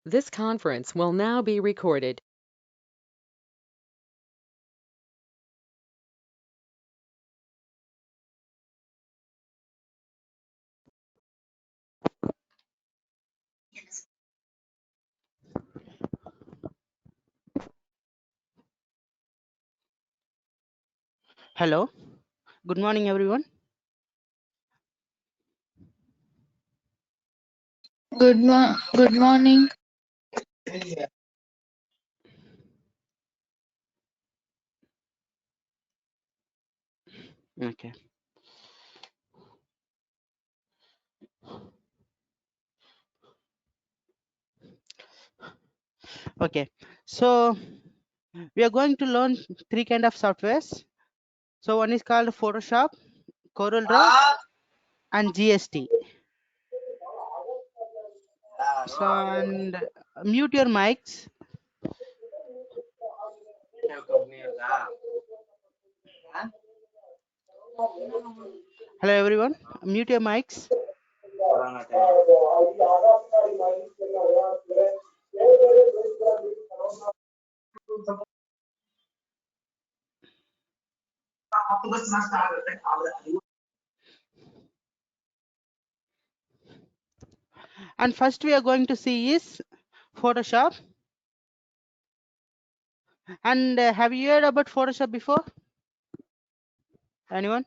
This conference will now be recorded. Hello, good morning, everyone. Good morning. Okay, okay. So we are going to learn three kind of softwares. So one is called Photoshop, CorelDRAW, and GST. So and mute your mics. Hello, everyone. Mute your mics. And first we are going to see is Photoshop. And have you heard about Photoshop before? Anyone?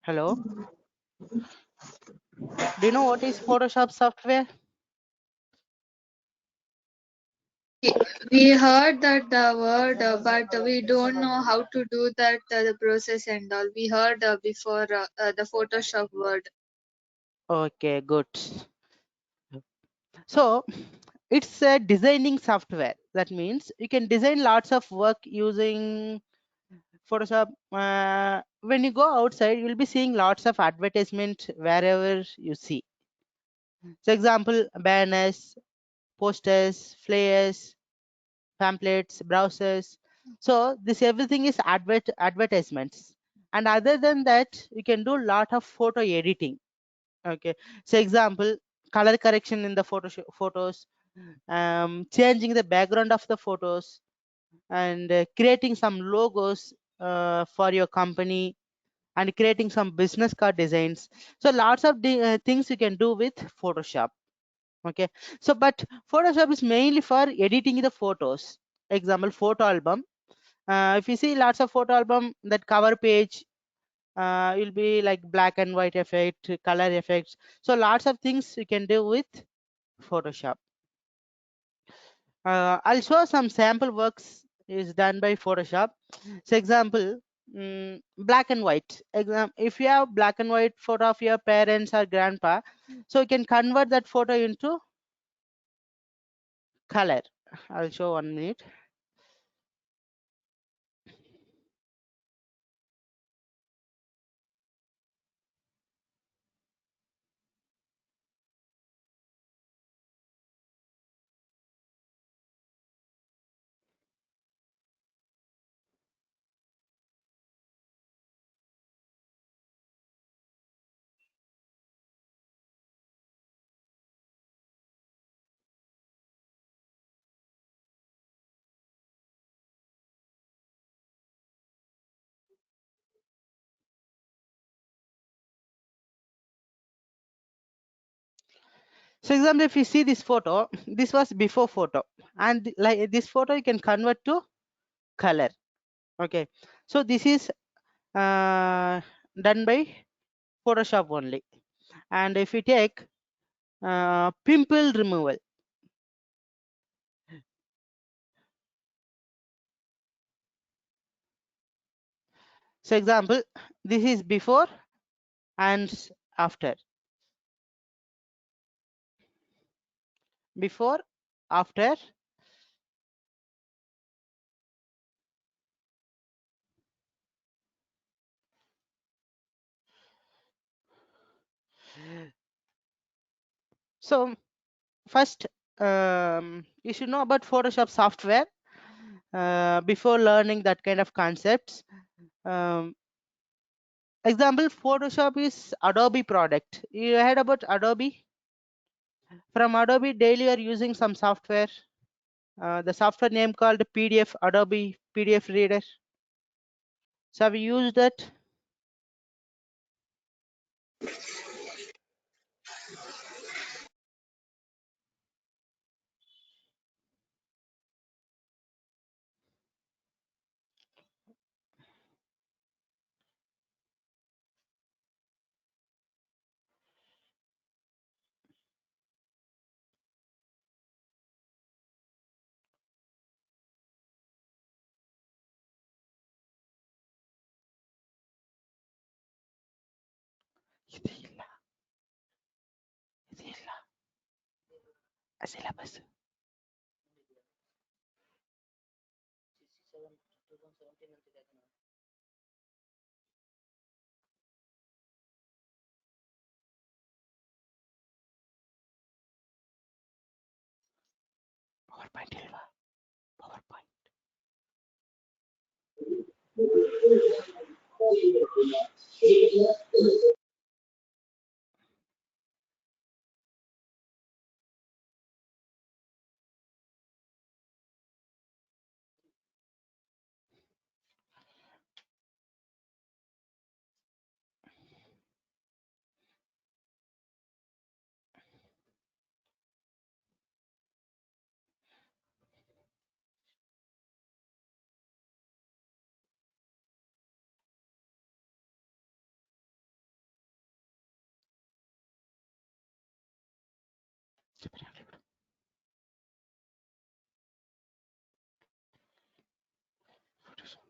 Hello. Do you know what is Photoshop software? We heard that the word, but we don't know how to do that, the process and all. We heard before the Photoshop word. Okay, good. So it's a designing software. That means you can design lots of work using Photoshop. When you go outside, you'll be seeing lots of advertisement wherever you see. So example, banners, posters, flyers, pamphlets, browsers. So this everything is advertisements. And other than that, you can do lot of photo editing. Okay. So example, color correction in the photos, changing the background of the photos, and creating some logos for your company, and creating some business card designs. So lots of things you can do with Photoshop. Okay. So but Photoshop is mainly for editing the photos. Example, photo album. If you see lots of photo album, that cover page will be like black and white effect, color effects. So lots of things you can do with Photoshop. I'll show some sample works is done by Photoshop. So example, black and white. If you have black and white photo of your parents or grandpa, so you can convert that photo into color. I'll show 1 minute. So example, if you see this photo, this was before photo, and like this photo you can convert to color. Okay. So this is done by Photoshop only. And if you take pimple removal. So example, this is before and after. Before, after. So first, you should know about Photoshop software before learning that kind of concepts. Um, Example, Photoshop is Adobe product. You heard about Adobe? From Adobe daily you are using some software. The software name called PDF, Adobe PDF Reader. So have you used it? ఇది ఇలా, ఇది ఇలా. Syllabus. PowerPoint ಇಲ್ವಾ? PowerPoint. చెప్పినా ఇప్పుడు. Photoshop.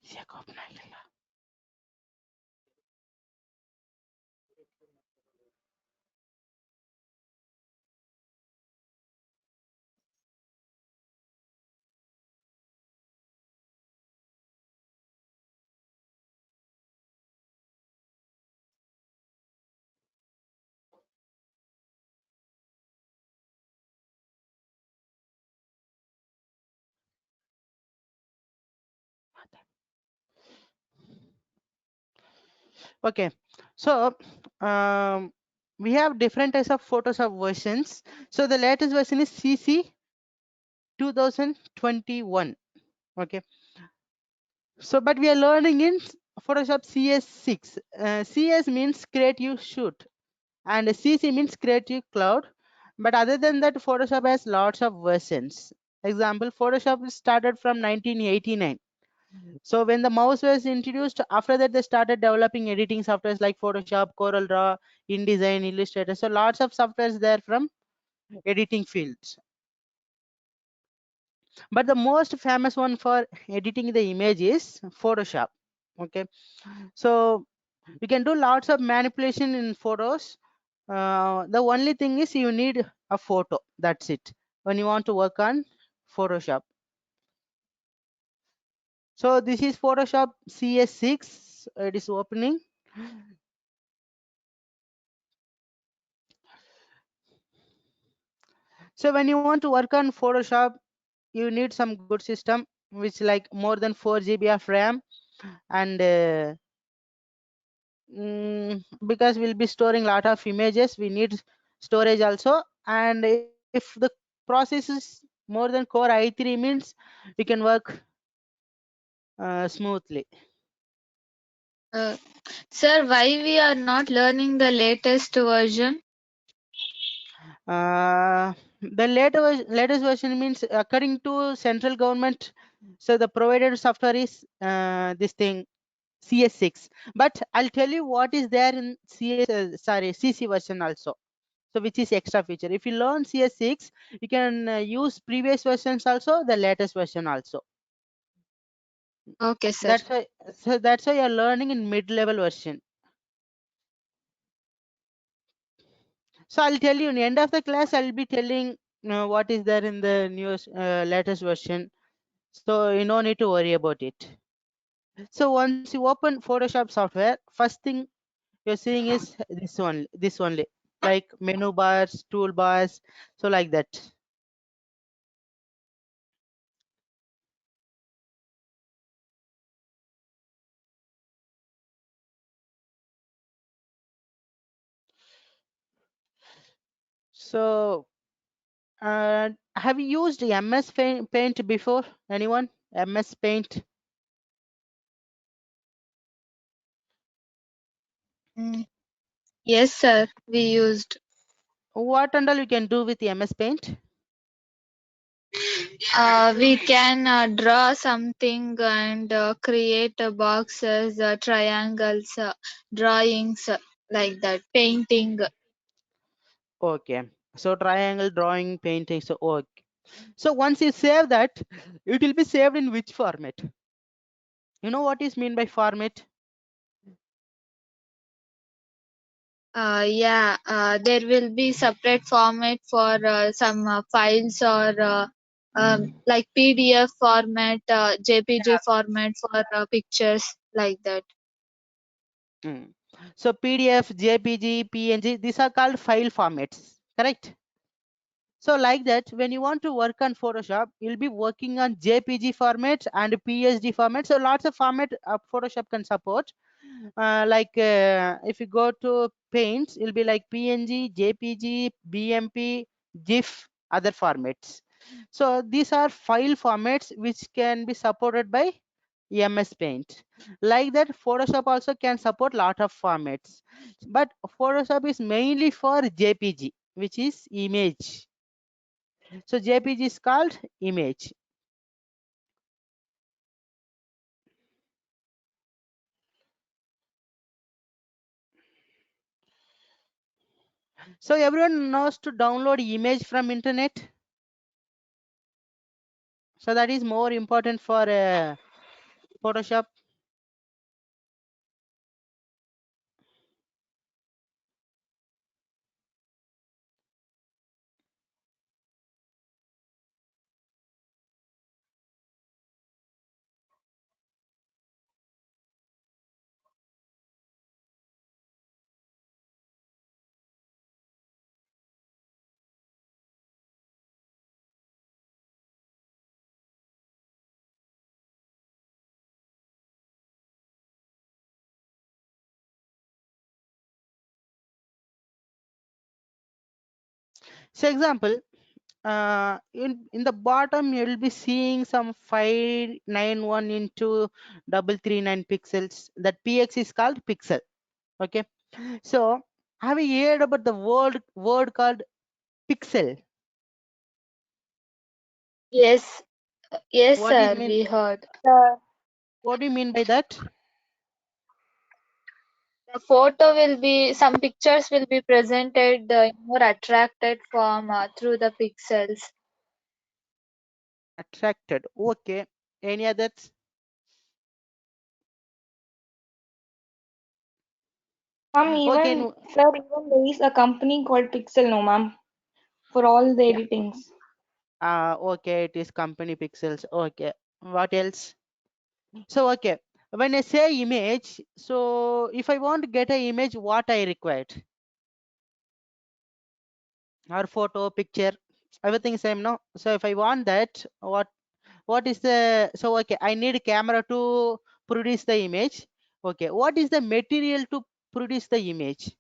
ఇది ಯಾಕೋ open ಆಗಿಲ್ಲ. Okay, so we have different types of Photoshop versions. So the latest version is CC 2021. Okay, so but we are learning in Photoshop CS6. CS means creative shoot and CC means creative cloud. But other than that, Photoshop has lots of versions. Example, Photoshop started from 1989. So when the mouse was introduced, after that they started developing editing softwares like Photoshop, Corel Draw, InDesign, Illustrator. So lots of softwares there from editing fields. But the most famous one for editing the image is Photoshop. Okay, so you can do lots of manipulation in photos. The only thing is you need a photo. That's it. When you want to work on Photoshop. So this is Photoshop CS6. It is opening. So when you want to work on Photoshop, you need some good system, which like more than 4 GB of RAM, and because we'll be storing lot of images, we need storage also. And if the process is more than Core i3 means we can work smoothly. Sir, why we are not learning the latest version? The latest version means according to central government, so the provided software is this thing CS6. But I'll tell you what is there in CC version also. So which is extra feature. If you learn CS6, you can use previous versions also, the latest version also. Okay, sir. That's why you're learning in mid-level version. So I'll tell you in the end of the class, I'll be telling what is there in the newest latest version. So you no need to worry about it. So once you open Photoshop software, first thing you're seeing is this only, like menu bars, toolbars, so like that. So have you used MS Paint before? Anyone? MS Paint? Mm. Yes, sir. We used. What and all you can do with MS Paint? We can draw something and create boxes, triangles, drawings like that, painting. Okay. So triangle drawing, painting. So okay. So once you save that, it will be saved in which format? You know what is mean by format? Yeah, there will be separate format for some files or like PDF format, JPG format for pictures like that. Mm. So PDF, JPG, PNG, these are called file formats, correct? So like that, when you want to work on Photoshop, you'll be working on JPG format and PSD format. So lots of format Photoshop can support. If you go to paints, it'll be like PNG, JPG, BMP, GIF, other formats. So these are file formats which can be supported by MS Paint. Like that, Photoshop also can support lot of formats, but Photoshop is mainly for JPG, which is image. So JPG is called image. So everyone knows to download image from internet. So that is more important for Photoshop. So example, in the bottom you will be seeing some 591 into 339 pixels. That px is called pixel. Okay, so have you heard about the word called pixel? Yes, yes, What do you sir, mean? we heard. What do you mean by that? The photo will be, some pictures will be presented in more attracted form through the pixels. Attracted. Okay, any others? Ma'am, Okay, even, no. sir, even there is a company called Pixel, no, ma'am, for all the Yeah. editings. Okay, it is company pixels. Okay, what else? So okay, when I say image, so if I want to get an image, what I required? Or photo, picture, everything same, no? So if I want that, what is the, so okay, I need a camera to produce the image. Okay, what is the material to produce the image?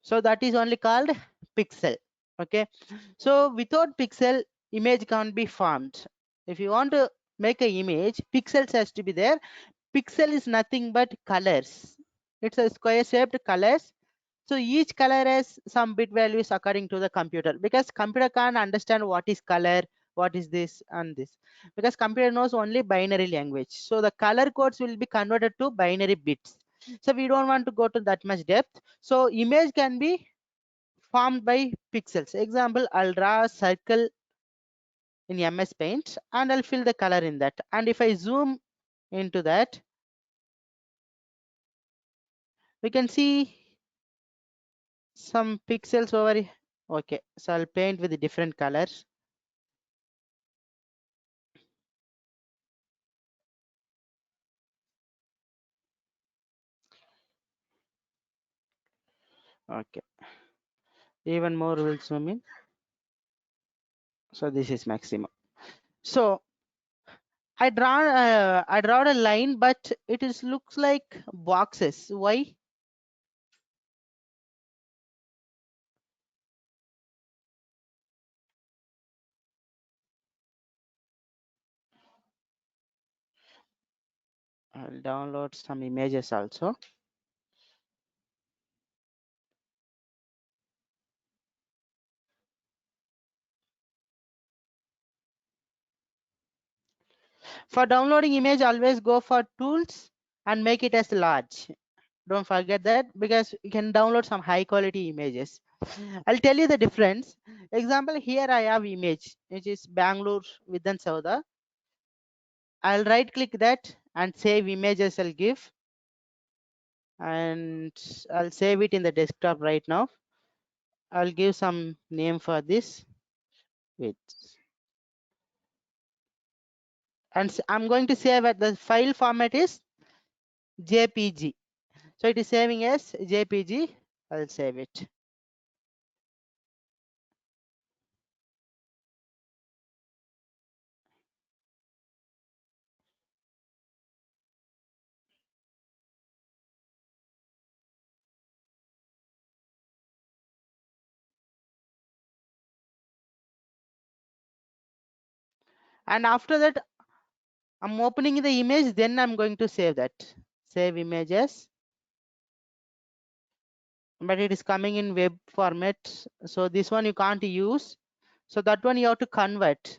So that is only called pixel. Okay, so without pixel, image can't be formed. If you want to make an image, pixels has to be there. Pixel is nothing but colors. It's a square shaped colors. So each color has some bit values according to the computer, because computer can't understand what is color, what is this and this, because computer knows only binary language. So the color codes will be converted to binary bits. So we don't want to go to that much depth. So image can be formed by pixels. Example, I'll draw a circle in MS Paint and I'll fill the color in that. And if I zoom into that, we can see some pixels over here. Okay, so I'll paint with the different colors. Okay, even more will zoom in. So this is maximum. So I draw a line, but it is looks like boxes. Why? I'll download some images also. For downloading image, always go for tools and make it as large. Don't forget that, because you can download some high quality images. I'll tell you the difference. Example, here I have image which is Bangalore Vidhan Sauda. I'll right click that and save images. I'll give, and I'll save it in the desktop right now. I'll give some name for this. Wait. And I'm going to save at the file format is JPG. So it is saving as JPG. I'll save it. And after that, I'm opening the image, then I'm going to save that. Save images. But it is coming in web format. So this one you can't use. So that one you have to convert.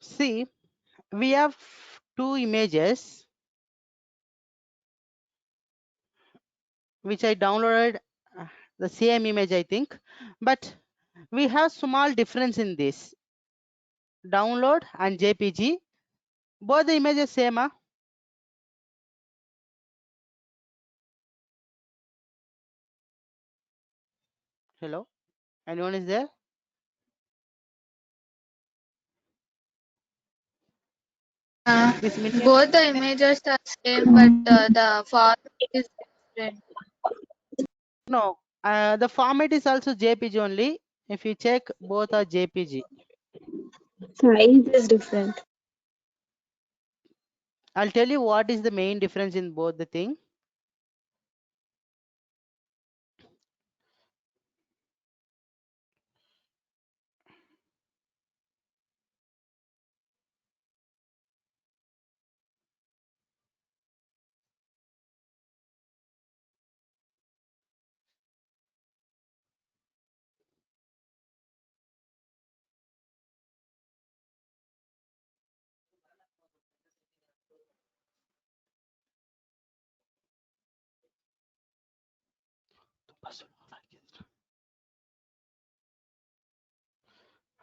See, we have two images which I downloaded, the same image I think, but we have small difference in this download and JPG. Both the images same. Hello, anyone is there? This mini Both the images are same, but the format is different. no, the format is also JPG only. If you check, both are JPG. Size is different. I'll tell you what is the main difference in both the thing.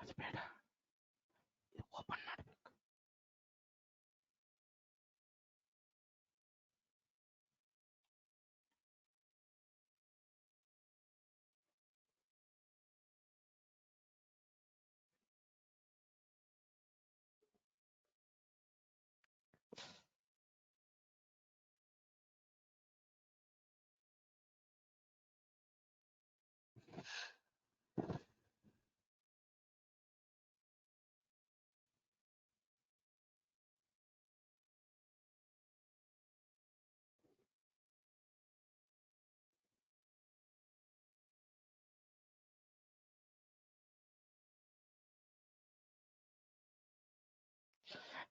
ಅದು ಬೇಡ. ಇದು open ಮಾಡ್ಬೇಕು.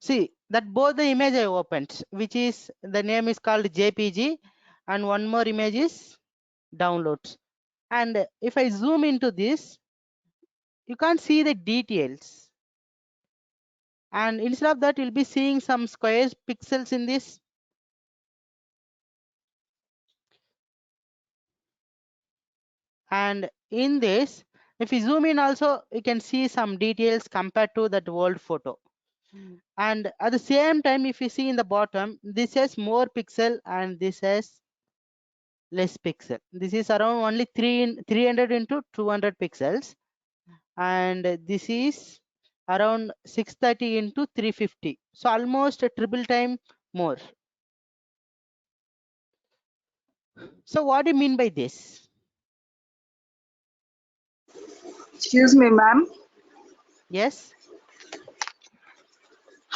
See that both the image I opened, which is the name is called JPG, and one more image is downloads. And if I zoom into this, you can't see the details. And instead of that, you'll be seeing some squares pixels in this. And in this, if you zoom in also, you can see some details compared to that old photo. And at the same time, if you see in the bottom, this has more pixel and this has less pixel. This is around only 300 into 200 pixels, and this is around 630 into 350. So almost a triple time more. So what do you mean by this? Excuse me, ma'am. Yes.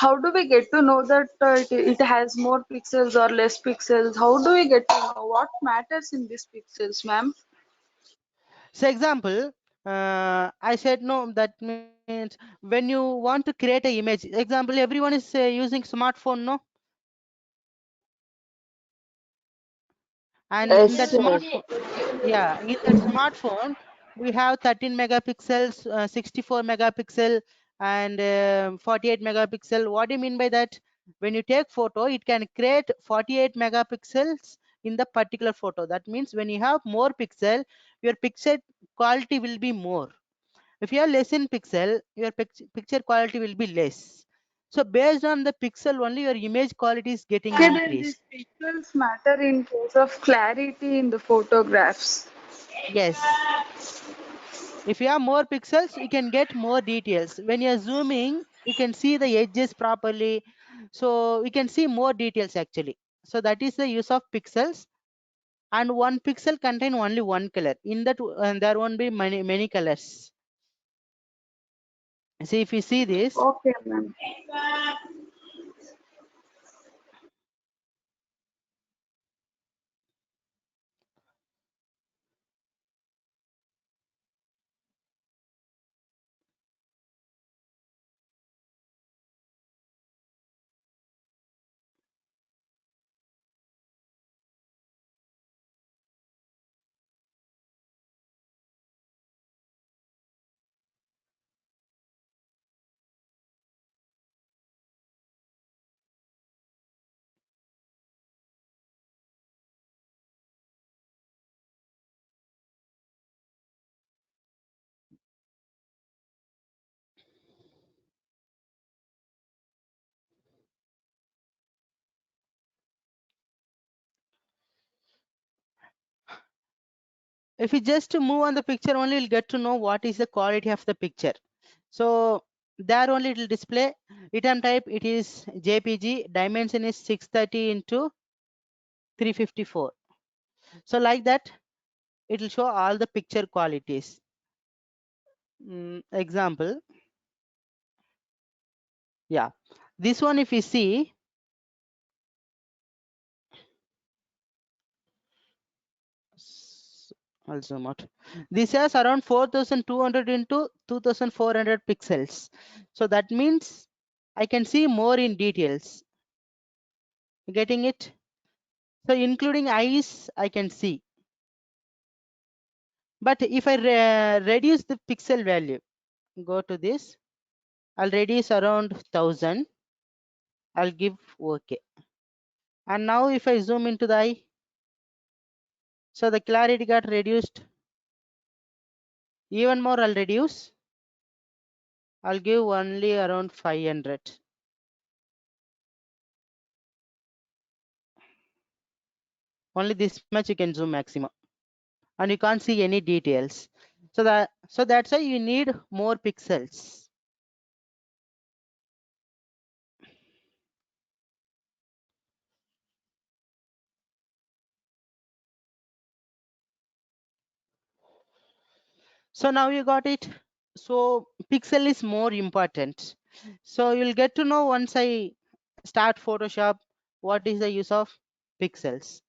How do we get to know that it has more pixels or less pixels? How do we get to know what matters in these pixels, ma'am? So example, I said no. That means when you want to create an image. Example, everyone is using smartphone, no? And in that Yes, smartphone, yeah, in that smartphone, we have 13 megapixels, 64 megapixel, and 48 megapixel. What do you mean by that? When you take photo, it can create 48 megapixels in the particular photo. That means when you have more pixel, your picture quality will be more. If you have less in pixel, your picture quality will be less. So based on the pixel only, your image quality is getting Okay, then increased. these pixels matter in case of clarity in the photographs. Yes. If you have more pixels, you can get more details. When you're zooming, you can see the edges properly. So we can see more details actually. So that is the use of pixels. And one pixel contain only one color. In that, there won't be many colors. See, if you see this, Okay, ma'am. If you just move on the picture only, you'll get to know what is the quality of the picture. So there only it will display item type. It is JPG. Dimension is 630 into 354. So like that, it will show all the picture qualities. Example. Yeah, this one if you see, I'll zoom out. This has around 4200 into 2400 pixels. So that means I can see more in details. Getting it? So including eyes, I can see. But if I reduce the pixel value, go to this, I'll reduce around 1000. I'll give OK. And now if I zoom into the eye, so the clarity got reduced. Even more, I'll reduce. I'll give only around 500. Only this much you can zoom maximum, and you can't see any details. So that's why you need more pixels. So now you got it. So pixel is more important. So you'll get to know once I start Photoshop what is the use of pixels.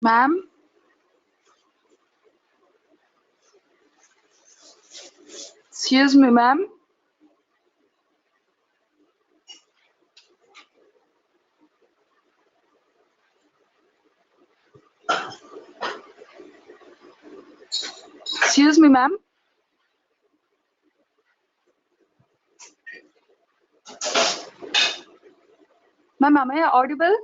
Ma'am, excuse me, ma'am. Excuse me, ma'am. Ma'am, am I audible?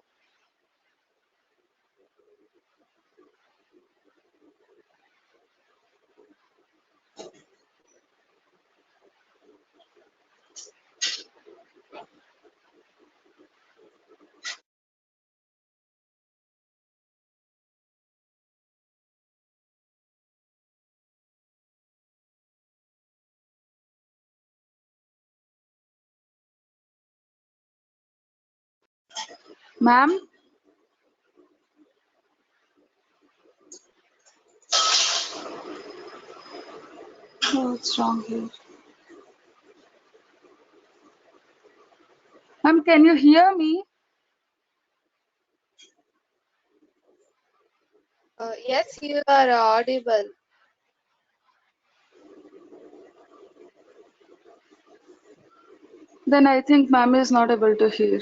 Ma'am, what's wrong here? Ma'am, can you hear me? Yes, you are audible. Then I think ma'am is not able to hear.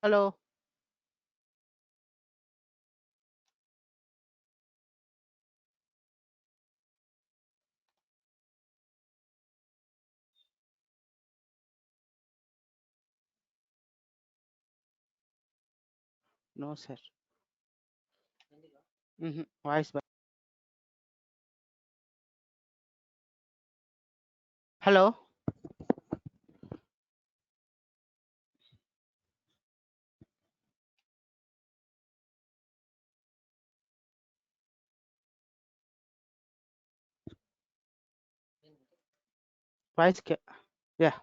Hello. No, sir. Voice. Hello. Voice. Yeah.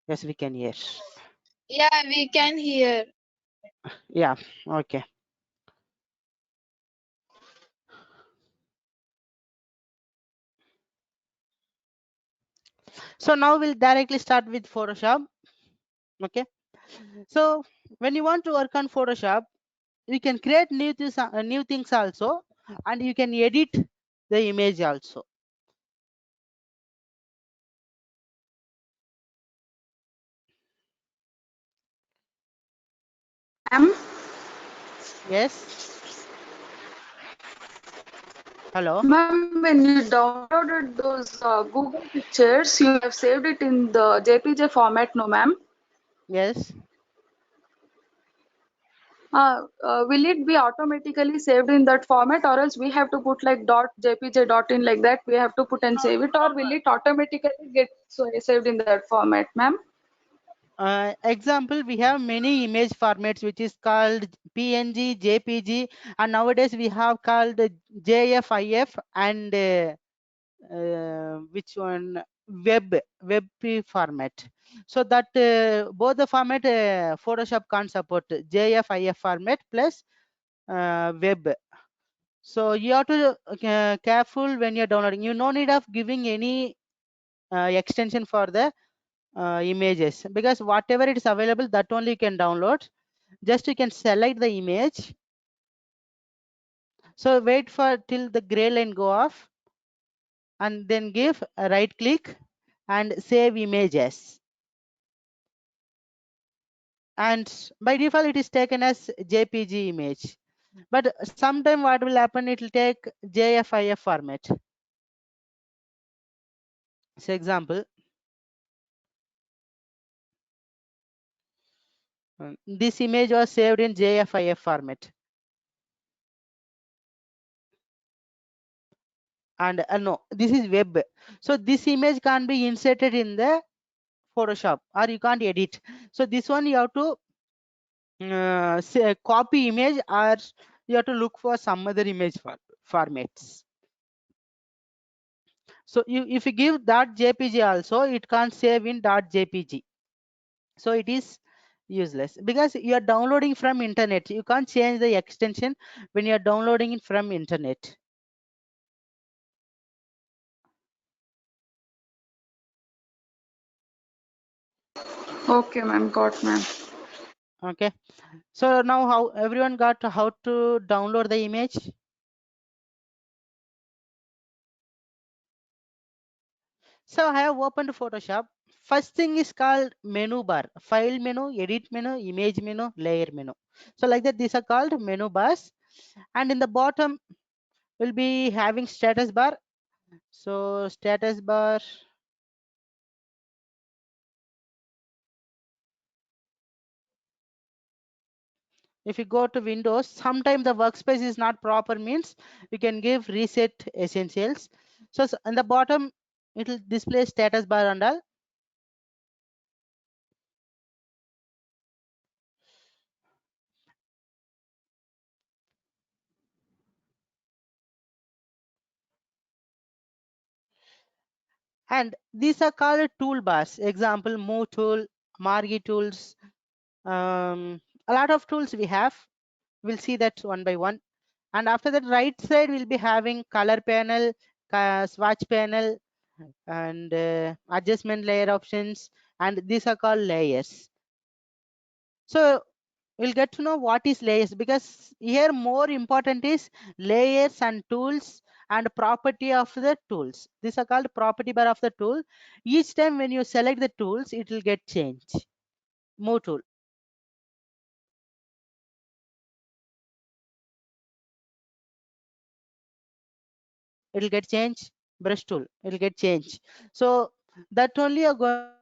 Yes, we can hear. Yeah, we can hear. Yeah. Okay. So now we'll directly start with Photoshop. Okay. So when you want to work on Photoshop, you can create new things also, and you can edit the image also. Ma'am, Yes. Hello. ma'am, when you downloaded those Google pictures, you have saved it in the JPG format, no, ma'am? Yes. Will it be automatically saved in that format, or else we have to put like dot jpj dot in like that? We have to put and save it, or will it automatically get saved in that format, ma'am? Example, we have many image formats which is called PNG, JPG, and nowadays we have called JFIF and which one, WebP format. So that both the format Photoshop can't support JFIF format plus web. So you have to careful when you're downloading. You no need of giving any extension for the images, because whatever it is available, that only you can download. Just you can select the image. So wait for till the gray line go off, and then give a right click and save images. And by default it is taken as JPG image, but sometime what will happen, it will take JFIF format. So example, this image was saved in JFIF format, and no, this is web. So this image can be inserted in the Photoshop, or you can't edit. So this one you have to say copy image, or you have to look for some other image formats. So if you give .jpg also, it can't save in .jpg. So it is useless, because you are downloading from internet. You can't change the extension when you are downloading it from internet. Okay, ma'am, got, ma'am. Okay. So now how everyone got how to download the image? So I have opened Photoshop. First thing is called menu bar, file menu, edit menu, image menu, layer menu. So like that, these are called menu bars. And in the bottom will be having status bar. So status bar, if you go to Windows, sometimes the workspace is not proper, means you can give reset essentials. So in the bottom it will display status bar and all. And these are called toolbars. Example, move tool, marquee tools, a lot of tools we have. We'll see that one by one. And after that, right side will be having color panel, swatch panel, and adjustment layer options, and these are called layers. So we'll get to know what is layers, because here more important is layers and tools and property of the tools. These are called property bar of the tool. Each time when you select the tools, it will get changed. Move tool. it'll get changed. Brush tool, it'll get changed. So that only you're going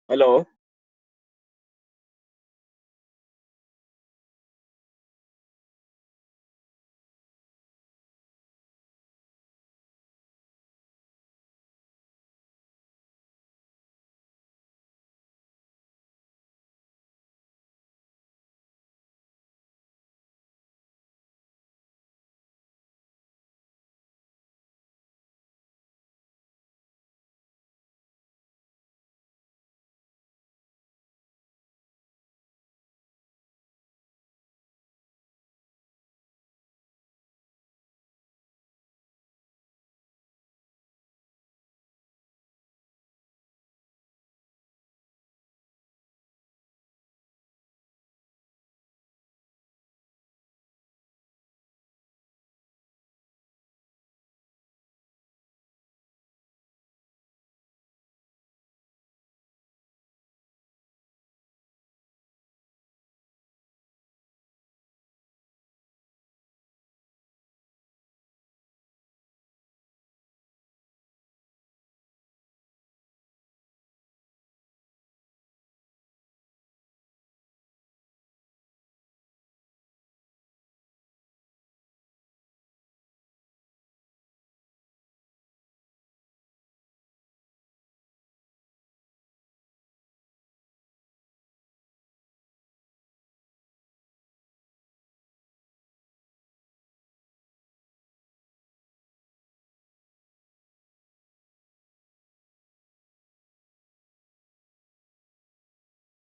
Hello.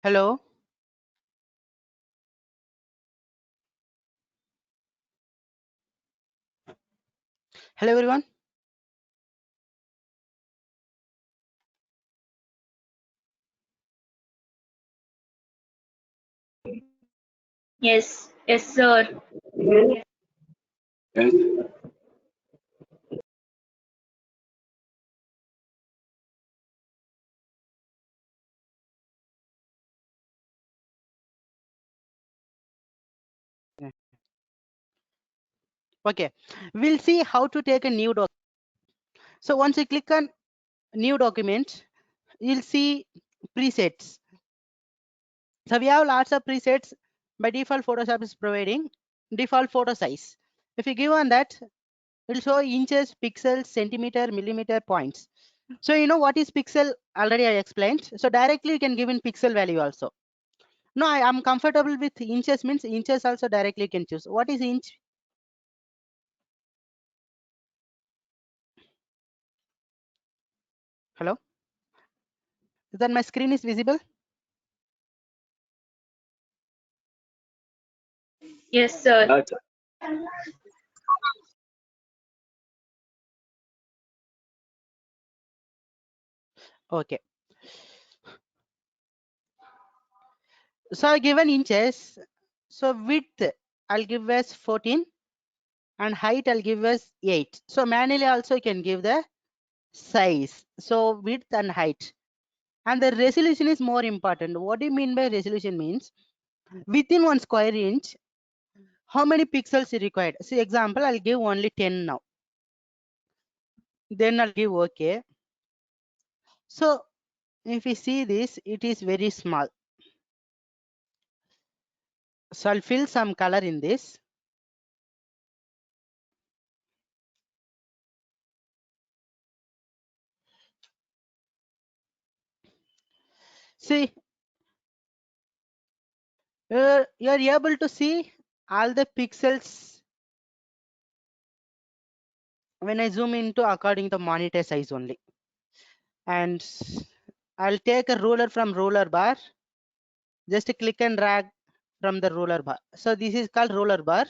Hello. Hello, everyone. Yes. Yes, sir. Okay, we'll see how to take a new document. So once you click on new document, you'll see presets. So we have lots of presets. By default, Photoshop is providing default photo size. If you give on that, it will show inches, pixels, centimeter, millimeter, points. So you know what is pixel? Already I explained. So directly you can give in pixel value also. No, I am comfortable with inches, means inches also directly you can choose. What is inch? Hello? Then my screen is visible? Yes, sir. Okay. So I given inches. So width I'll give as 14 and height I'll give as 8. So manually also you can give the size. So width and height. And the resolution is more important. What do you mean by resolution? Means within 1 square inch, how many pixels is required? See example, I'll give only 10 now. Then I'll give OK. So if you see this, it is very small. So I'll fill some color in this. See, you're able to see all the pixels when I zoom into according to monitor size only. And I'll take a ruler from ruler bar. Just click and drag from the ruler bar. So this is called ruler bar.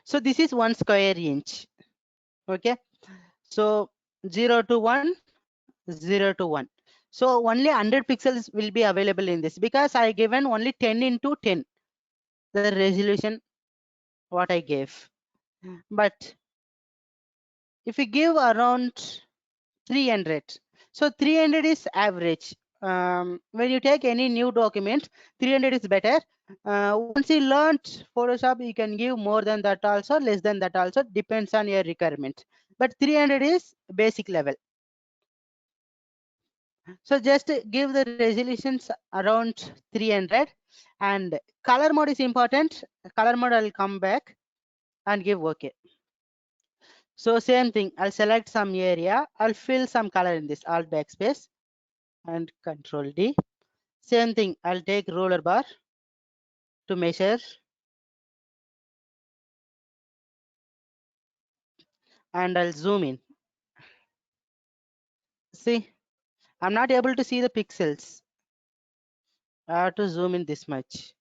So this is 1 square inch. Okay. So 0 to 1, 0 to 1. So only 100 pixels will be available in this because I given only 10 into 10, the resolution what I gave. But if you give around 300, so 300 is average. When you take any new document, 300 is better. Once you learned Photoshop, you can give more than that also, less than that also, depends on your requirement. But 300 is basic level. So just give the resolutions around 300, and color mode is important. Color mode I'll come back and give OK. So same thing, I'll select some area, I'll fill some color in this, Alt backspace and Control D. Same thing, I'll take ruler bar to measure and I'll zoom in. See, I'm not able to see the pixels. I have to zoom in this much.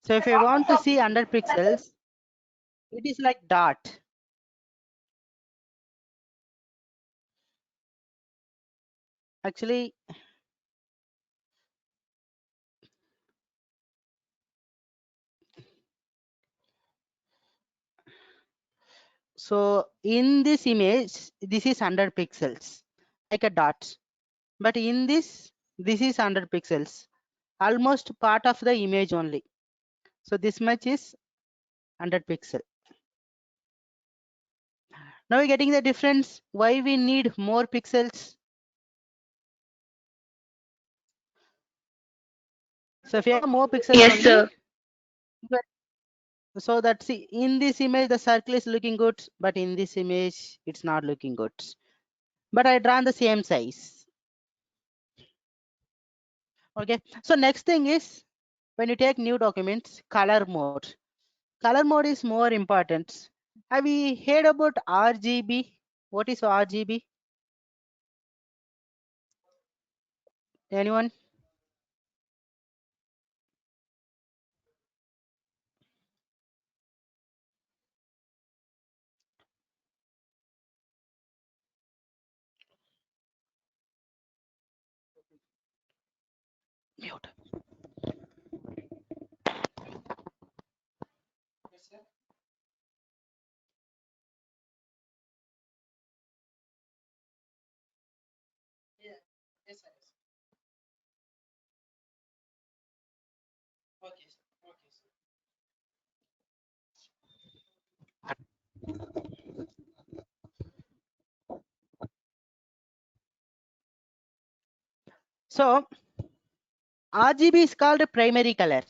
So if I want to see 100 pixels, it is like dot. Actually, so in this image, this is 100 pixels, like a dot. But in this is 100 pixels, almost part of the image only. So this much is 100 pixel. Now we're getting the difference. Why we need more pixels? So if you have more pixels Yes, only, sir. so that see in this image the circle is looking good, but in this image it's not looking good. But I drawn the same size. Okay. So next thing is when you take new documents, color mode. Color mode is more important. Have you heard about RGB? What is RGB? Anyone? Mute. So RGB is called primary color.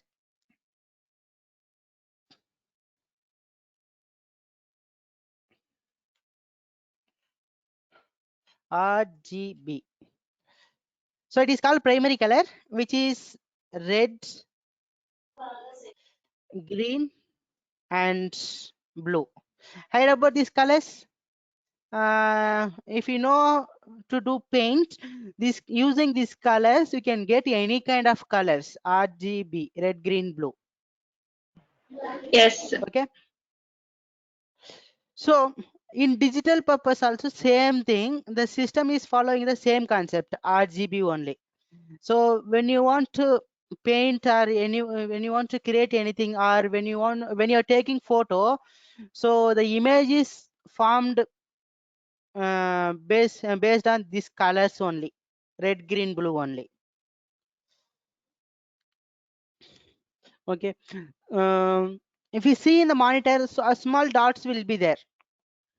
RGB. So it is called primary color, which is red, green, and blue. Heard about these colors? If you know to do paint, this using these colors, you can get any kind of colors. RGB, red, green, blue. Yes. Okay. So in digital purpose also same thing. The system is following the same concept, RGB only. So when you want to paint or when you want to create anything, or when you're taking photo, so the image is formed based on these colors only, red, green, blue only. Okay. If you see in the monitor, so a small dots will be there.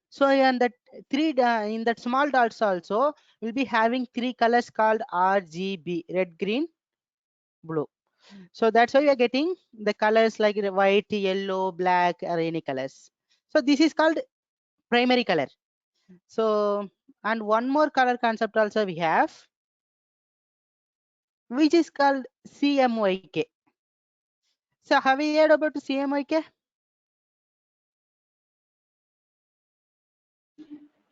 So in that in that small dots also will be having three colors called RGB, red, green, blue. So that's why we are getting the colors like the white, yellow, black, or any colors. So this is called primary color. So, and one more color concept also we have, which is called CMYK. So have you heard about CMYK?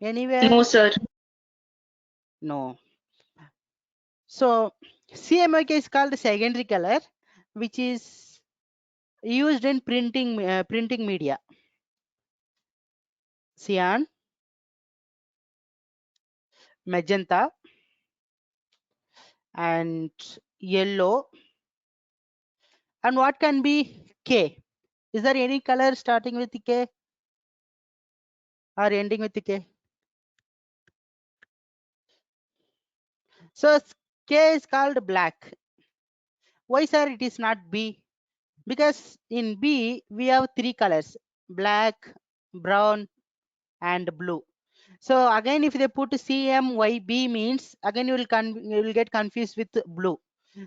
Anywhere? No, sir. No. So CMYK is called secondary color, which is used in printing media. Cyan, magenta, and yellow. And what can be K? Is there any color starting with K or ending with K? So K is called black. Why, sir, it is not B? Because in B we have three colors: black, brown, and blue. So again, if they put CMYB means again you will get confused with blue.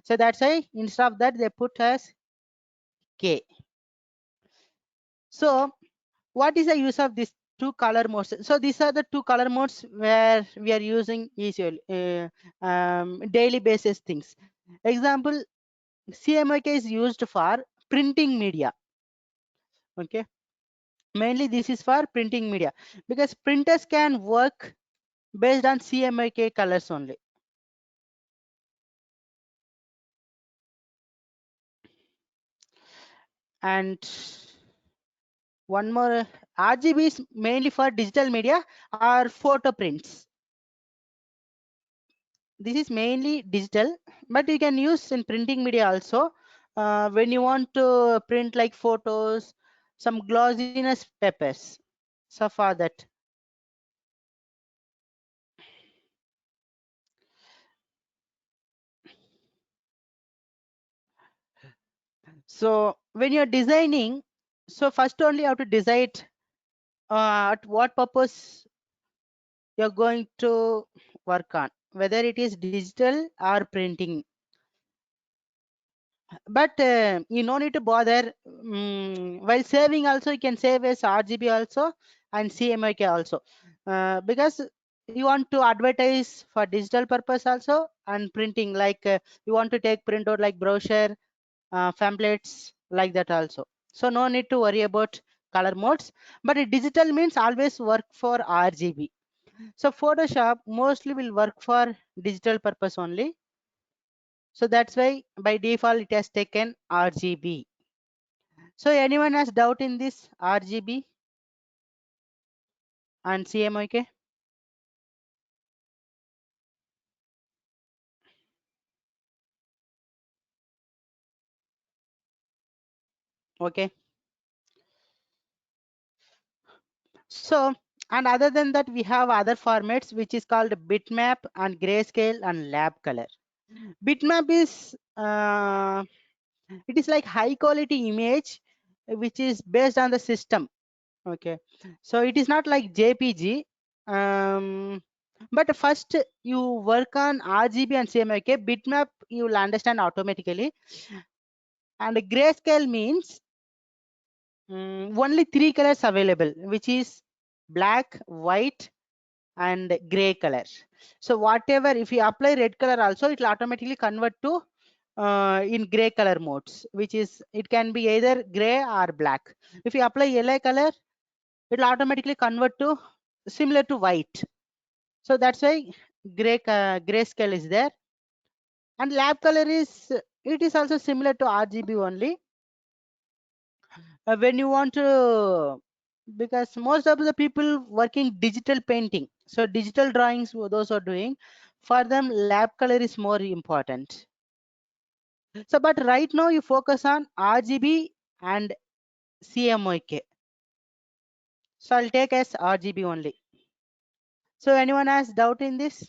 So that's why instead of that they put as K. So what is the use of these two color modes? So these are the two color modes where we are using usually daily basis things. Example, CMYK is used for printing media. Okay, mainly this is for printing media because printers can work based on CMYK colors only. And one more, RGB is mainly for digital media or photo prints. This is mainly digital, but you can use in printing media also. When you want to print like photos, some glossiness papers. So for that. So when you're designing, so first only you have to decide at what purpose you're going to work on, whether it is digital or printing. But you no need to bother. While saving also, you can save as RGB also and CMYK also, because you want to advertise for digital purpose also and printing, like you want to take printout like brochure, pamphlets, like that also. So no need to worry about color modes, but digital means always work for RGB. So Photoshop mostly will work for digital purpose only. So that's why by default it has taken RGB. So anyone has doubt in this RGB and CMYK? Okay. So, and other than that, we have other formats which is called bitmap and grayscale and lab color. Bitmap is it is like high quality image which is based on the system. Okay, so it is not like JPG. But first you work on RGB and CMYK. Bitmap you will understand automatically. And grayscale means only three colors available, which is black, white, and gray color. So whatever, if you apply red color also, it will automatically convert to in gray color modes, which is it can be either gray or black. If you apply yellow color, it will automatically convert to similar to white. So that's why grayscale is there. And lab color is, it is also similar to RGB only. When you want to, because most of the people working digital painting, so digital drawings those are doing, for them lab color is more important. So but right now you focus on RGB and CMYK. So I'll take as RGB only. So anyone has doubt in this?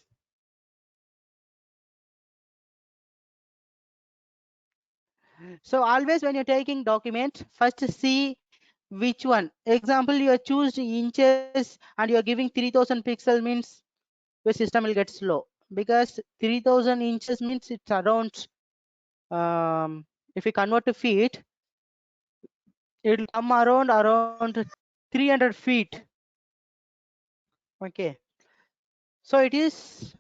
So always when you're taking document, first see which one. Example, you are choosing inches and you are giving 3000 pixel means your system will get slow, because 3000 inches means it's around if you convert to feet, it will come around 300 feet. Okay, so it is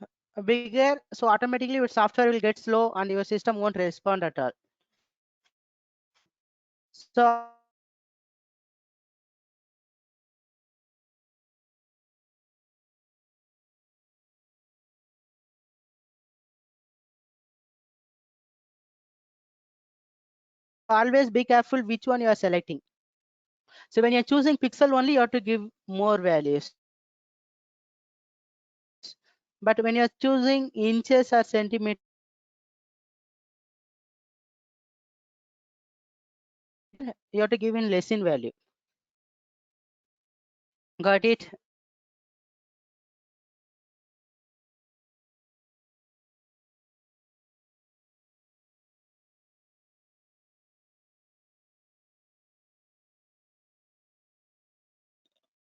bigger, so automatically your software will get slow and your system won't respond at all. So always be careful which one you are selecting. So when you're choosing pixel only, you have to give more values. But when you're choosing inches or centimeter, you have to give in less in value. Got it?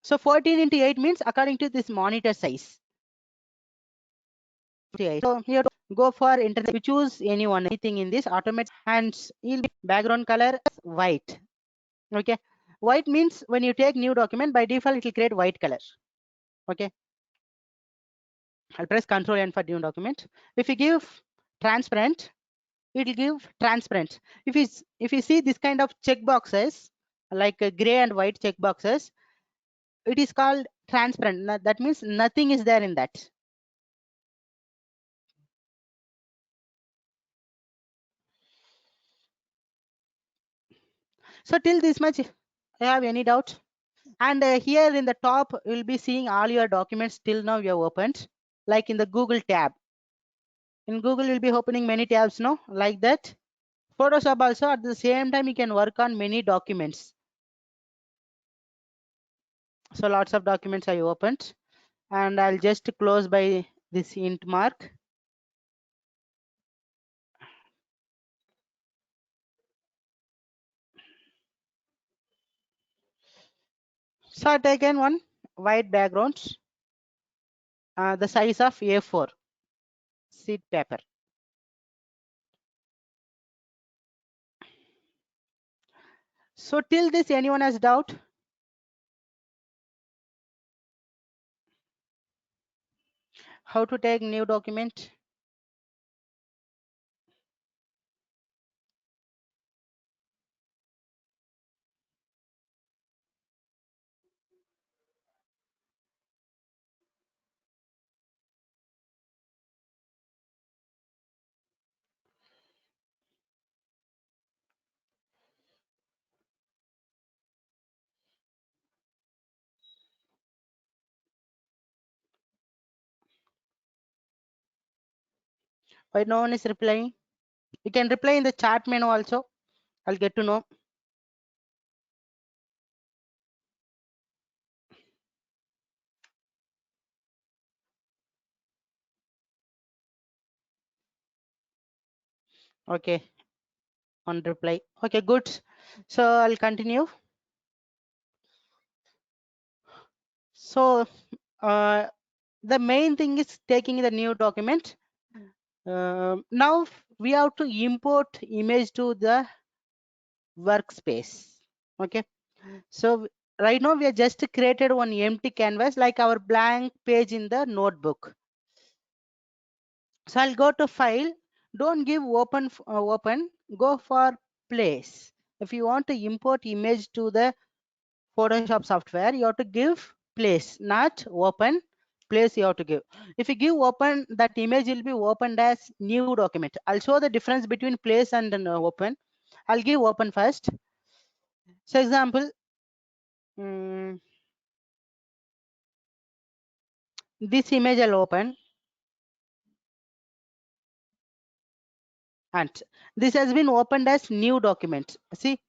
So 14 into 8 means according to this monitor size. So here go for internet. You choose anything in this automatic, and you'll be background color white. Okay, white means when you take new document, by default it will create white color. Okay, I'll press Ctrl N for new document. If you give transparent, it will give transparent. If you see this kind of check boxes like gray and white check boxes, it is called transparent. That means nothing is there in that. So till this much, you have any doubt? And here in the top, you'll be seeing all your documents till now you have opened, like in the Google tab. In Google, you'll be opening many tabs now, like that. Photoshop also at the same time, you can work on many documents. So lots of documents I opened, and I'll just close by this int mark. So I taken one white background, the size of A4 sheet paper. So till this, anyone has doubt? How to take new document? Why no one is replying? You can reply in the chat menu also. I'll get to know. Okay, on reply. Okay, good. So I'll continue. So the main thing is taking the new document. Now we have to import image to the workspace. Okay, so right now we have just created one empty canvas like our blank page in the notebook. So I'll go to file. Don't give open, go for place. If you want to import image to the Photoshop software, you have to give place, not open. Place you have to give. If you give open, that image will be opened as new document. I'll show the difference between place and open. I'll give open first. So example, this image I'll open, and this has been opened as new document. See,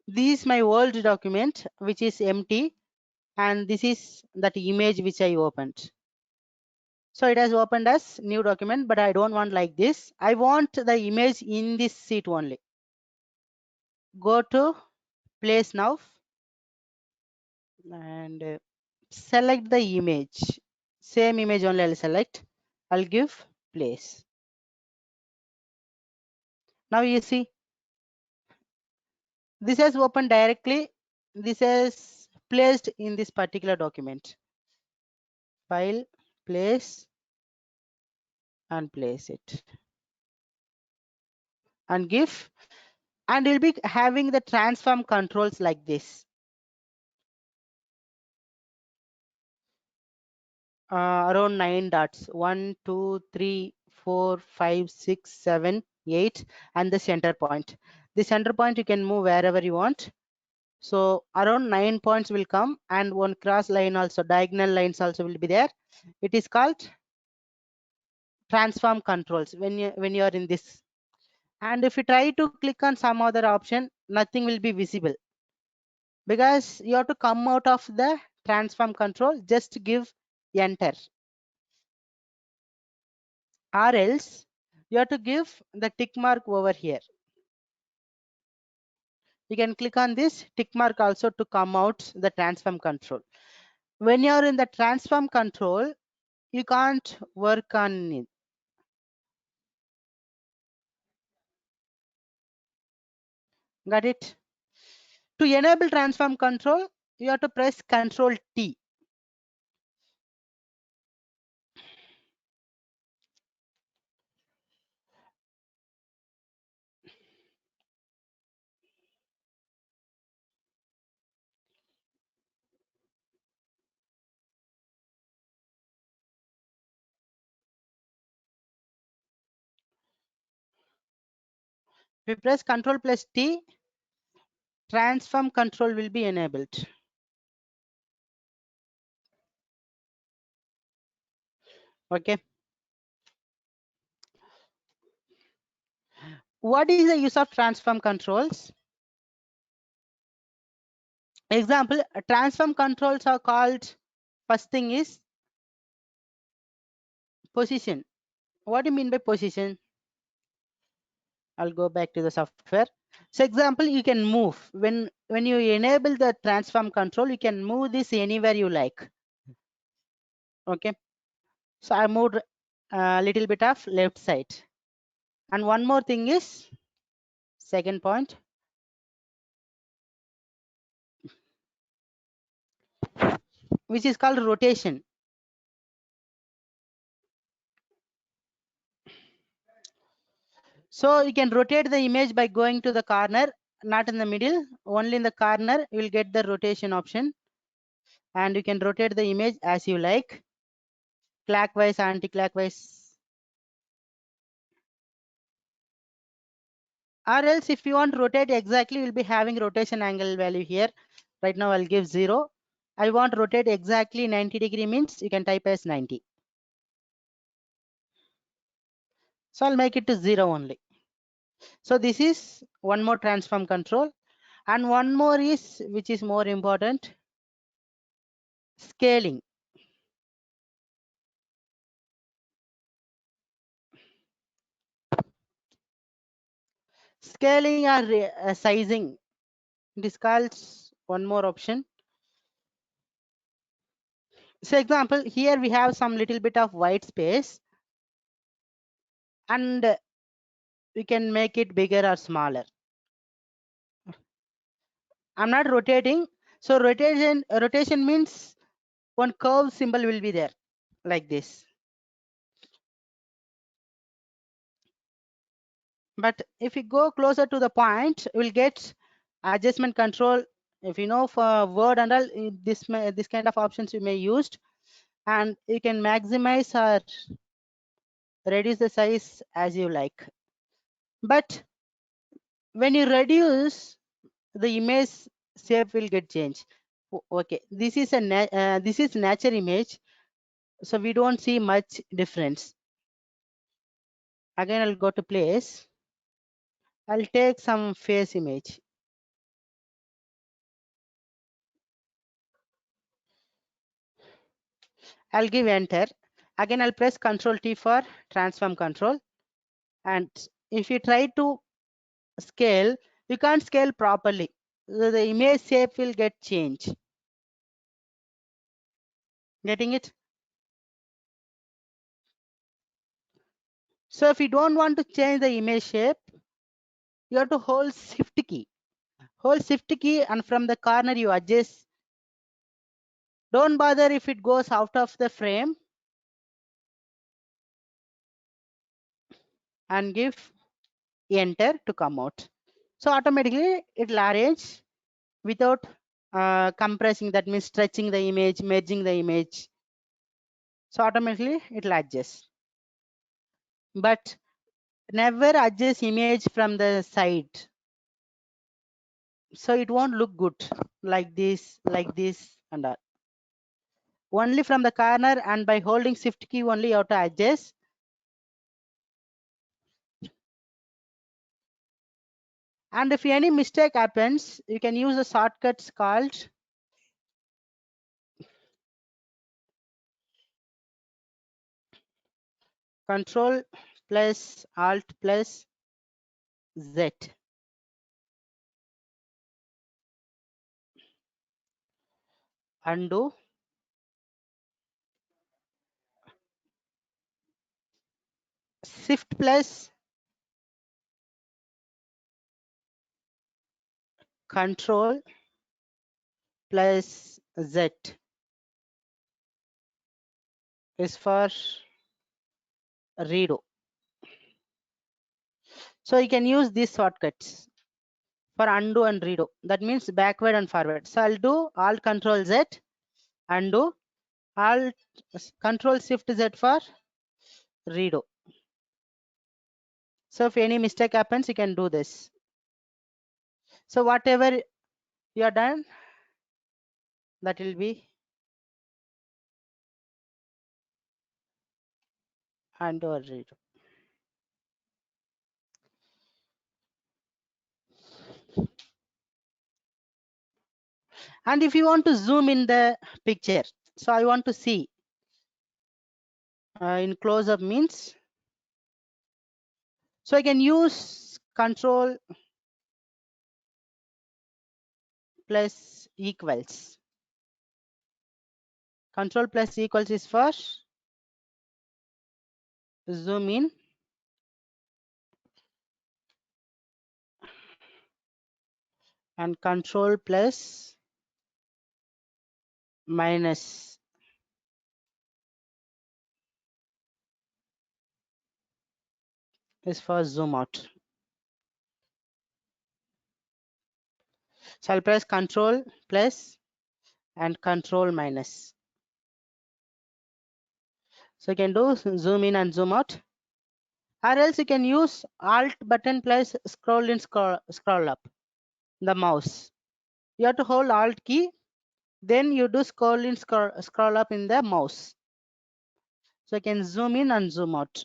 this is my old document which is empty, and this is that image which I opened. So it has opened as new document, but I don't want like this. I want the image in this sheet only. Go to place now and select the image. Same image only I'll select. I'll give place. Now you see, this has opened directly. This is placed in this particular document. File, place, and place it. And give. And you'll be having the transform controls like this. Around 9 dots, 1 2 3 4 5 6 7 8, and the center point. The center point you can move wherever you want. So around 9 points will come, and one cross line also, diagonal lines also will be there. It is called transform controls when you are in this. And if you try to click on some other option, nothing will be visible, because you have to come out of the transform control. Just give enter, or else you have to give the tick mark over here. You can click on this tick mark also to come out the transform control. When you are in the transform control, you can't work on it. Got it? To enable transform control, you have to press Ctrl T. If you press Ctrl plus T, transform control will be enabled. Okay. What is the use of transform controls? Example, transform controls are called, first thing is position. What do you mean by position? I'll go back to the software. So example, you can move. When you enable the transform control, you can move this anywhere you like. Okay. So I moved a little bit of left side. And one more thing is, second point, which is called rotation. So you can rotate the image by going to the corner, not in the middle, only in the corner. You will get the rotation option, and you can rotate the image as you like, clockwise, anti-clockwise. Or else if you want to rotate exactly, you'll be having rotation angle value here. Right now I'll give 0. I want to rotate exactly 90 degree, means you can type as 90. So I'll make it to 0 only. So this is one more transform control, and one more is, which is more important, scaling. Scaling or sizing. It is called one more option. So example, here we have some little bit of white space, and we can make it bigger or smaller. I'm not rotating. So rotation means one curve symbol will be there like this. But if we go closer to the point, we'll get adjustment control. If you know for word and all, this kind of options you may used, and you can maximize or reduce the size as you like. But when you reduce, the image shape will get changed. Okay, this is this is nature image, so we don't see much difference. Again, I'll go to place. I'll take some face image. I'll give enter. Again, I'll press Ctrl T for transform control. And if you try to scale, you can't scale properly. So the image shape will get changed. Getting it? So if you don't want to change the image shape, you have to hold Shift key. Hold Shift key, and from the corner you adjust. Don't bother if it goes out of the frame, and give enter to come out. So automatically it will arrange without compressing, that means stretching the image, merging the image. So automatically it will adjust. But never adjust image from the side. So it won't look good like this, and all. Only from the corner, and by holding Shift key only you have to adjust. And if any mistake happens, you can use the shortcuts called Control plus Alt plus Z. Undo. Shift plus Control plus Z is for redo. So you can use these shortcuts for undo and redo. That means backward and forward. So I'll do Alt Control Z, undo, Alt Control Shift Z for redo. So if any mistake happens, you can do this. So whatever you are done, that will be undo or redo. And if you want to zoom in the picture, so I want to see in close up means, so I can use Control plus equals. Control plus equals is for zoom in, and Control plus minus is for zoom out. So I'll press Control plus and Control minus. So you can do zoom in and zoom out, or else you can use Alt button plus scroll in, scroll up the mouse. You have to hold Alt key, then you do scroll in, scroll up in the mouse. So you can zoom in and zoom out.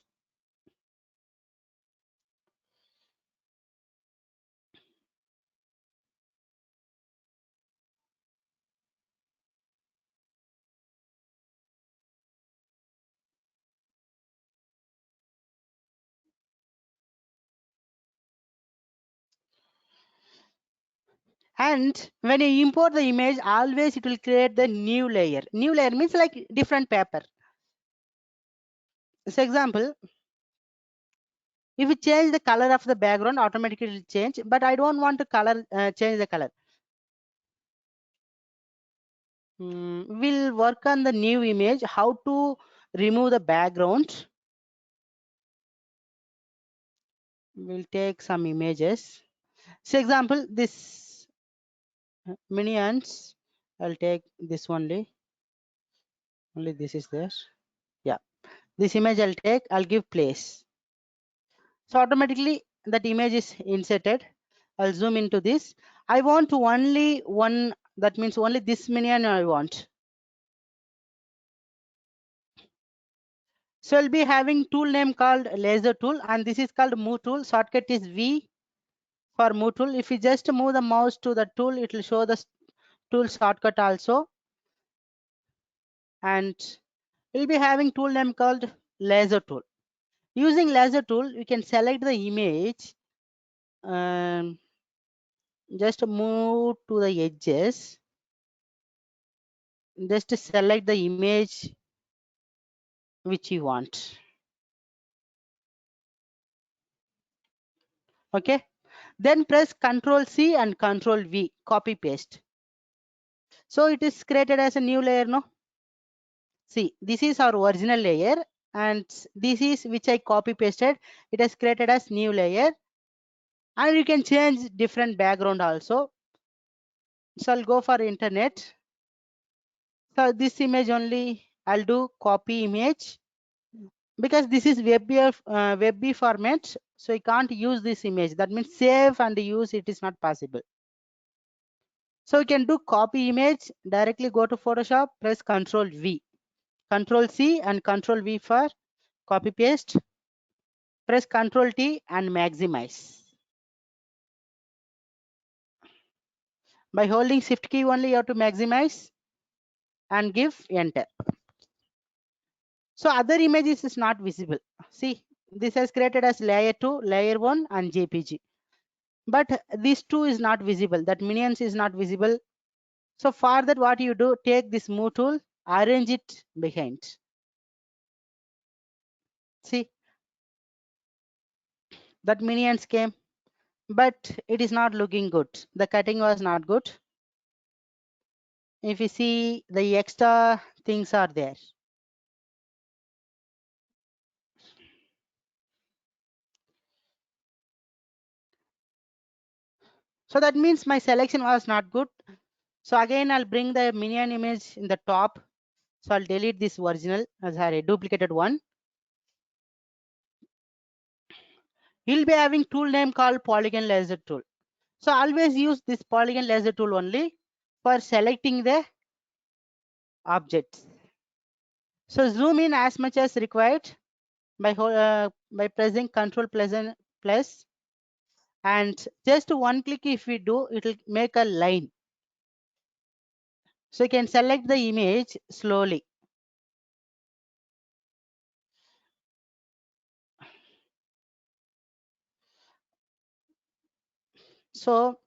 And when you import the image, always it will create the new layer. New layer means like different paper. So example, if you change the color of the background, automatically it will change, but I don't want to change the color. We'll work on the new image, how to remove the background. We'll take some images. So example, this minions, I'll take this only this is there. Yeah, this image I'll take, I'll give place. So automatically that image is inserted. I'll zoom into this. I want to only one, that means only this minion I want. So I'll be having tool name called laser tool, and this is called move tool. Shortcut is V for move tool. If you just move the mouse to the tool, it will show the tool shortcut also. And we'll be having tool name called laser tool. Using laser tool, you can select the image and just move to the edges. Just select the image which you want. Okay, then press Ctrl C and Ctrl V, copy paste. So it is created as a new layer. No, see, this is our original layer, and this is which I copy pasted. It has created as new layer, and you can change different background also. So I'll go for internet. So this image only I'll do copy image, because this is WebP format, so you can't use this image. That means save and use it is not possible. So you can do copy image, directly go to Photoshop, press Ctrl V, Ctrl C and Ctrl V for copy paste. Press Ctrl T and maximize. By holding Shift key only you have to maximize and give enter. So other images is not visible. See, this has created as layer 2, layer 1 and JPG. But these two is not visible. That minions is not visible. So for that, what you do, take this move tool, arrange it behind. See, that minions came, but it is not looking good. The cutting was not good. If you see, the extra things are there. So that means my selection was not good. So again, I'll bring the minion image in the top. So I'll delete this original, sorry, duplicated one. You'll be having tool name called polygon laser tool. So always use this polygon laser tool only for selecting the objects. So zoom in as much as required by pressing Ctrl plus, and just one click if we do, it will make a line. So you can select the image slowly. So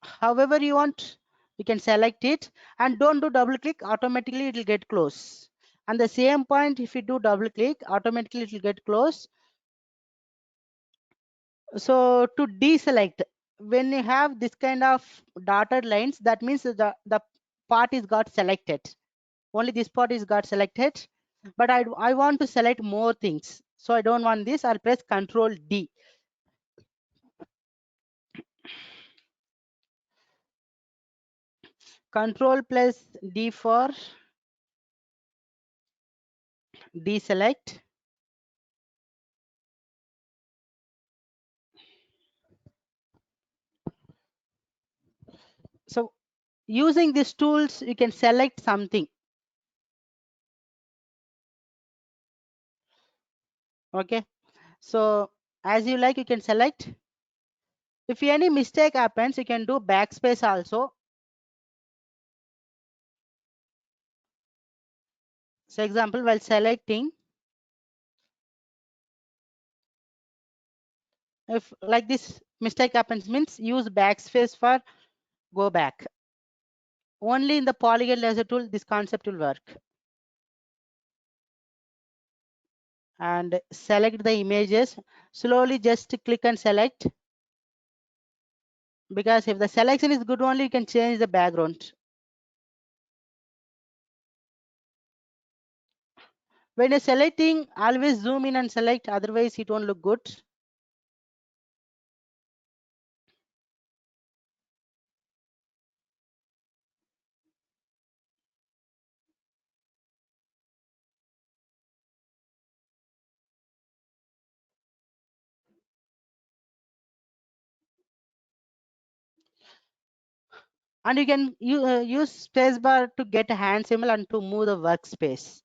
however you want, you can select it, and don't do double click, automatically it will get close. And the same point, if you do double click, automatically it will get close. So to deselect, when you have this kind of dotted lines, that means the part is got selected. Only this part is got selected, but I want to select more things. So I don't want this. I'll press Ctrl D. Ctrl plus D for deselect. So using these tools, you can select something. Okay. So as you like, you can select. If any mistake happens, you can do backspace also. So example, while selecting, if like this mistake happens means use backspace for go back. Only in the polygon laser tool this concept will work. And select the images. Slowly just click and select. Because if the selection is good only, you can change the background. When you're selecting, always zoom in and select, otherwise it won't look good. And you can use spacebar to get a hand symbol and to move the workspace.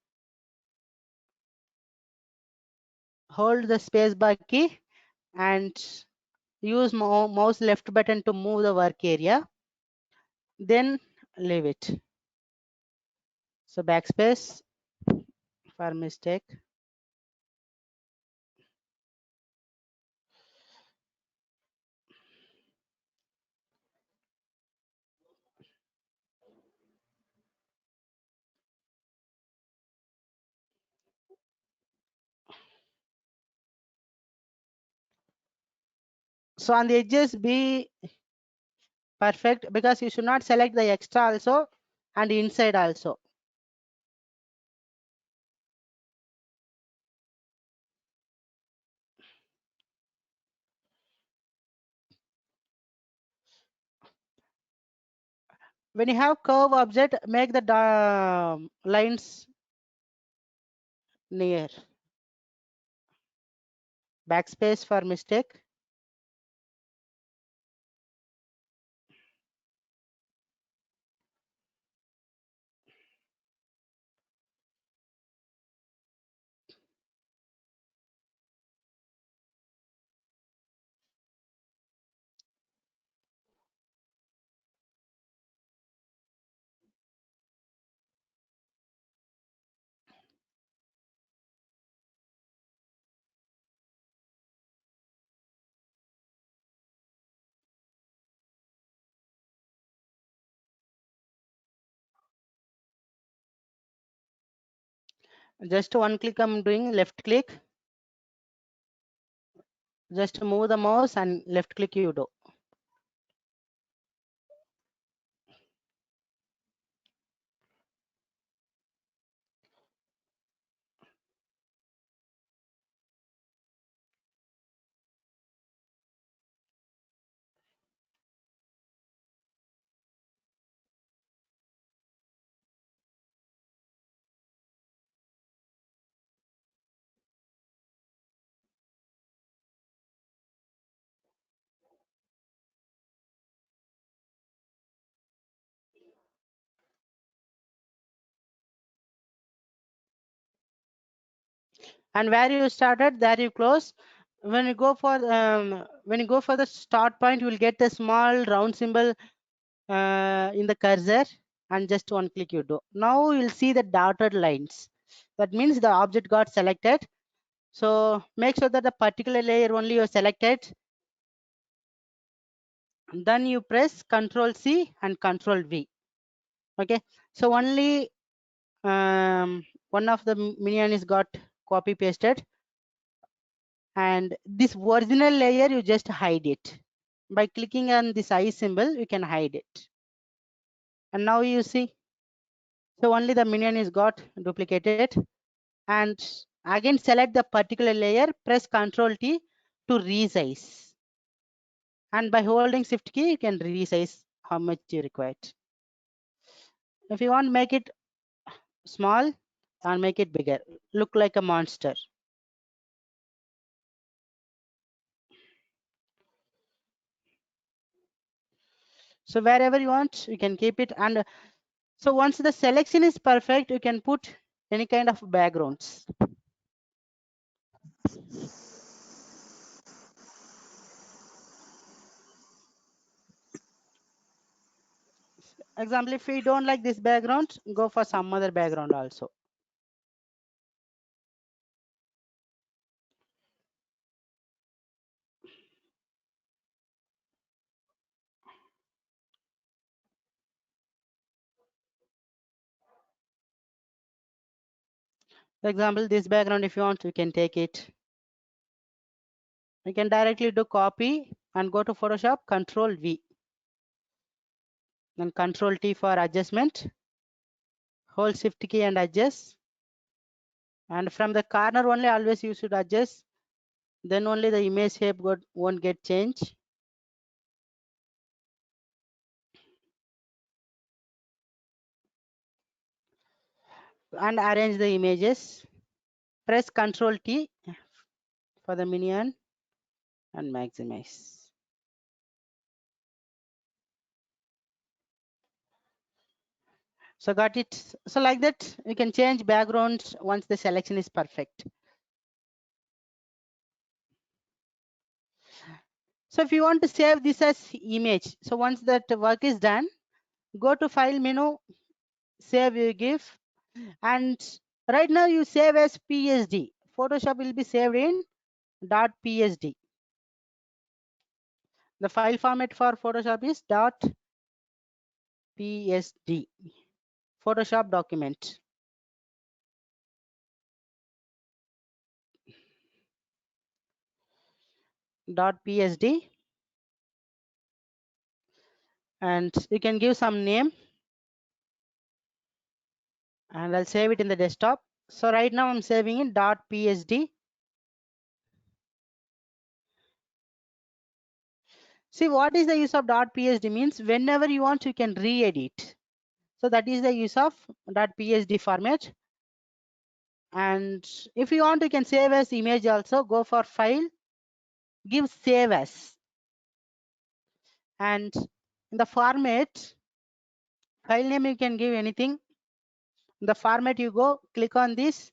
Hold the spacebar key and use mouse left button to move the work area. Then leave it. So backspace for mistake. So on the edges be perfect, because you should not select the extra also and inside also. When you have curve object, make the lines near. Backspace for mistake. Just one click I'm doing, left click. Just move the mouse and left click you do. And where you started, there you close. When you go for the start point, you will get a small round symbol in the cursor, and just one click you do. Now you'll see the dotted lines. That means the object got selected. So make sure that the particular layer only you selected. And then you press Ctrl C and Ctrl V. Okay. So only one of the minion is got copy pasted, and this original layer you just hide it by clicking on this eye symbol. You can hide it, and now you see, so only the minion is got duplicated. And again select the particular layer, press Ctrl T to resize, and by holding shift key you can resize how much you require. If you want make it small and make it bigger, look like a monster. So wherever you want you can keep it. And so once the selection is perfect, you can put any kind of backgrounds. Example, if we don't like this background, go for some other background also. For example, this background, if you want, you can take it. You can directly do copy and go to Photoshop, Control V. Then Control T for adjustment. Hold Shift key and adjust. And from the corner only, always you should adjust. Then only the image shape won't get changed. And arrange the images. Press Control T for the minion and maximize. So got it. So like that, you can change backgrounds once the selection is perfect. So if you want to save this as image, so once that work is done, go to File menu, Save your GIF, and right now you save as PSD. Photoshop will be saved in .psd. The file format for Photoshop is .psd. Photoshop document. .psd, and you can give some name, and I'll save it in the desktop. So right now I'm saving in .psd. See, what is the use of .psd means whenever you want, you can re-edit. So that is the use of .psd format. And if you want, you can save as image also. Go for File, give Save as. And in the format, file name you can give anything. In the format you go, click on this,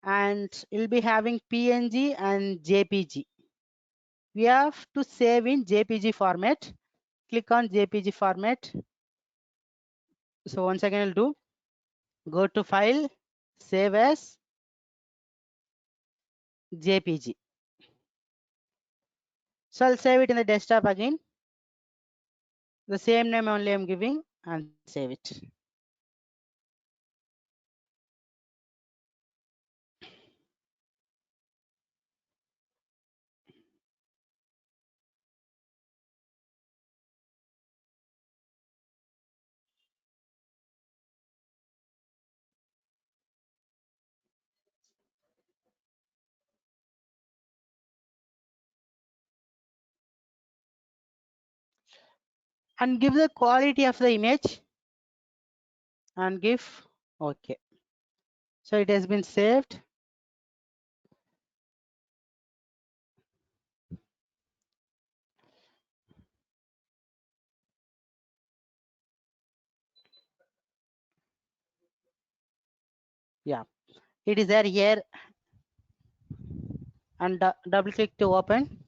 and you'll be having PNG and JPG. We have to save in JPG format. Click on JPG format. So once again I'll do, go to File, Save as JPG. So I'll save it in the desktop again. The same name only I'm giving, and save it. And give the quality of the image and give OK. So it has been saved. Yeah, it is there here, and double click to open.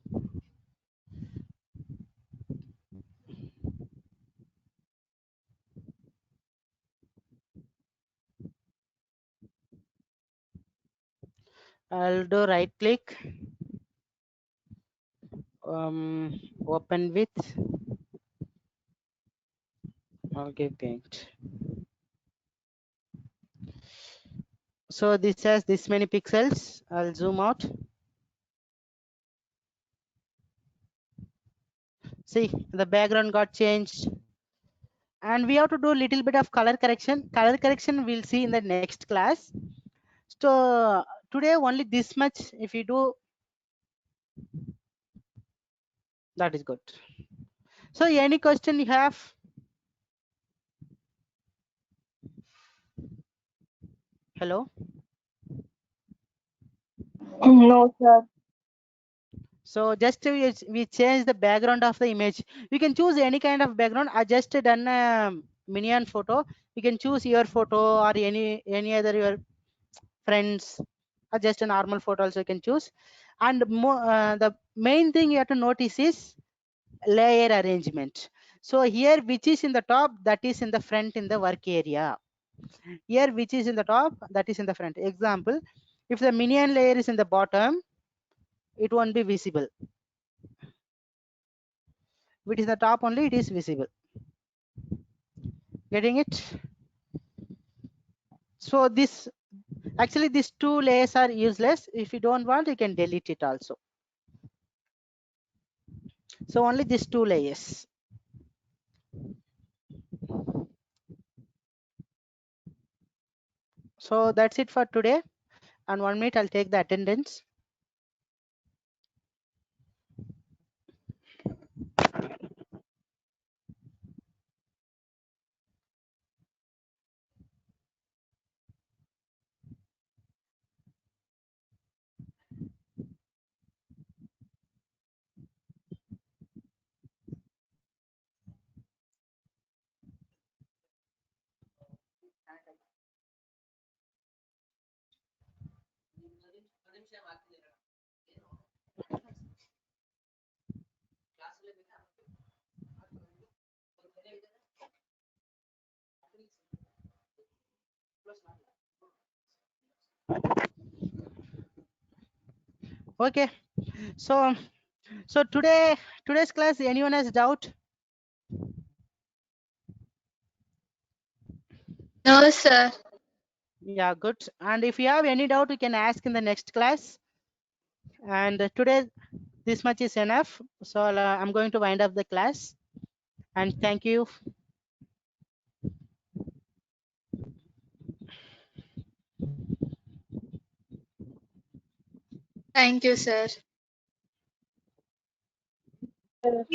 I'll do right click, open with, I'll give paint. So this has this many pixels. I'll zoom out. See, the background got changed. And we have to do a little bit of color correction. Color correction we'll see in the next class. So today only this much. If you do, that is good. So any question you have? Hello? No, sir. So just we change the background of the image. You can choose any kind of background. I just done a minion photo. You can choose your photo or any other your friends, or just a normal photo also you can choose. And the main thing you have to notice is layer arrangement. So here which is in the top, that is in the front in the work area. Here which is in the top, that is in the front. Example, if the minion layer is in the bottom, it won't be visible. Which is the top only, it is visible. Getting it? So this Actually, these 2 layers are useless. If you don't want, you can delete it also. So only these 2 layers. So that's it for today. And 1 minute, I'll take the attendance. Okay. So today's class, anyone has doubt? No, sir. Yeah, good. And if you have any doubt, you can ask in the next class. And today, this much is enough. So I'm going to wind up the class. And thank you. Thank you, sir. Sir.